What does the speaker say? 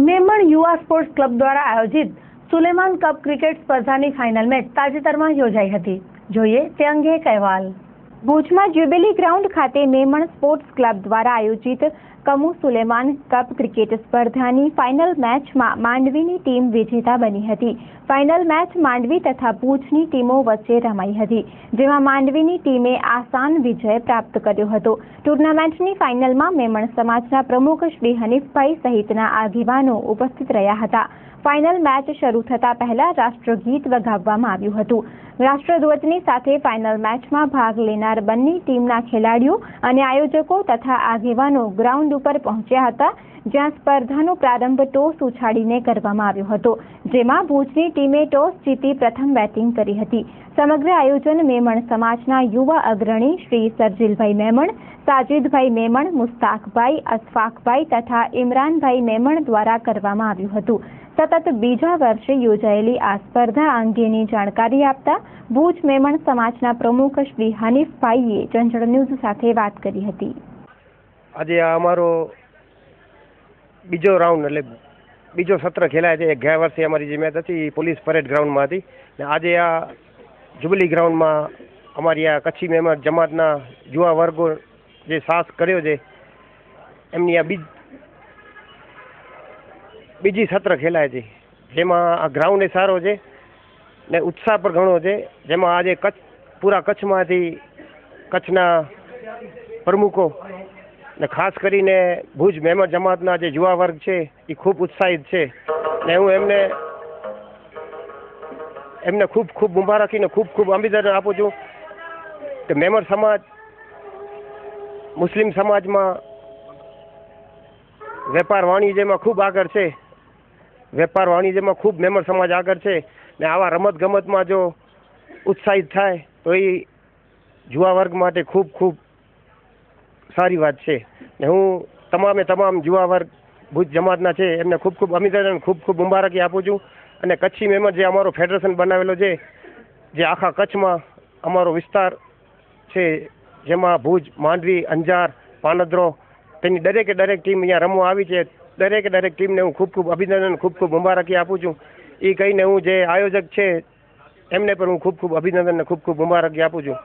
મેમણ યુવા sports club દ્વારા આયોજિત સુલેમાન કપ ક્રિકેટ સ્પર્ધાની ફાઇનલ મેચ તાજેતરમાં યોજાઈ હતી. જોઈએ તે અંગે એક અહેવાલ. ભુજમાં જ્યુબિલી ગ્રાઉન્ડ ખાતે મેમણ સ્પોર્ટ્સ ક્લબ દ્વારા આયોજિત કમુ સુલેમાન કપ ક્રિકેટ સ્પર્ધાની ફાઇનલ મેચમાં માંડવીની ટીમ વિજેતા બની હતી. ફાઇનલ મેચ માંડવી તથા ભુજની ટીમો વચ્ચે રમાઈ હતી, જેમાં માંડવીની ટીમે આસાન વિજય પ્રાપ્ત કર્યો હતો. ટુર્નામેન્ટની ફાઇનલમાં મેમણ સમાજના પ્રમુખ શ્રી હનીફભાઈ સહિતના આગેવાનો ઉપસ્થિત રહ્યા હતા. ફાઇનલ મેચ શરૂ થતા પહેલા રાષ્ટ્રગીત વગાડવામાં આવ્યું હતું. રાષ્ટ્રધ્વજની સાથે ફાઇનલ મેચમાં ભાગ લેનાર બંને ટીમના ખેલાડીઓ અને આયોજકો તથા આગેવાનો ગ્રાઉન્ડ ઉપર પહોંચ્યા હતા, જ્યાં સ્પર્ધાનો પ્રારંભ ટોસ ઉછાળીને કરવામાં આવ્યો હતો, જેમાં ભુજની ટીમે ટોસ જીતી પ્રથમ બેટિંગ કરી હતી. સમગ્ર આયોજન મેમણ સમાજના યુવા અગ્રણી શ્રી સરજીલભાઈ મેમણ, સાજિદભાઈ મેમણ, મુસ્તાકભાઈ, અશફાકભાઈ તથા ઇમરાનભાઈ મેમણ દ્વારા કરવામાં આવ્યું હતું. સતત બીજા વર્ષે યોજાયેલી આ સ્પર્ધા અંગેની જાણકારી આપતા ભુજ મેમણ સમાજના પ્રમુખ શ્રી હનીફભાઈએ ચંચળ ન્યૂઝ સાથે વાત કરી હતી. આજે આ અમારો બીજો રાઉન્ડ એટલે બીજો સત્ર ખેલાય છે. ગયા વર્ષે અમારી જે મેચ હતી પોલીસ પરેડ ગ્રાઉન્ડમાં હતી ને આજે આ જુબલી ગ્રાઉન્ડમાં અમારી આ કચ્છી મેમણ જમાતના યુવા વર્ગો જે સાહસ કર્યો છે એમની આ બીજી સત્ર ખેલાય છે, જેમાં આ ગ્રાઉન્ડ એ સારો છે ને ઉત્સાહ પણ ઘણો છે. જેમાં આજે પૂરા કચ્છમાંથી કચ્છના પ્રમુખો ને ખાસ કરીને ભુજ મેમણ જમાતના જે યુવા વર્ગ છે એ ખૂબ ઉત્સાહિત છે ને હું એમને ખૂબ ખૂબ મુબારકીને ખૂબ ખૂબ અભિનંદન આપું છું કે મેમણ સમાજ મુસ્લિમ સમાજમાં વેપાર વાણિજ્યમાં ખૂબ આગળ છે. વેપાર વાણિજ્યમાં ખૂબ મેમણ સમાજ આગળ છે ને આવા રમત ગમતમાં જો ઉત્સાહિત થાય તો એ યુવા વર્ગ માટે ખૂબ ખૂબ સારી વાત છે ને હું તમામ યુવા વર્ગ ભુજ જમાતના છે એમને ખૂબ ખૂબ અભિનંદન ખૂબ ખૂબ મુબારકી આપું છું. અને કચ્છી મેમણ જે અમારો ફેડરેશન બનાવેલો છે, જે આખા કચ્છમાં અમારો વિસ્તાર છે, જેમાં ભુજ, માંડવી, અંજાર, પાનદ્રો તેની દરેક ટીમ અહીંયા રમવા આવી છે. દરેક ટીમને હું ખૂબ ખૂબ અભિનંદન ખૂબ ખૂબ મુબારકી આપું છું. એ કહીને હું જે આયોજક છે એમને પણ હું ખૂબ ખૂબ અભિનંદન અને ખૂબ ખૂબ મુબારકી આપું છું.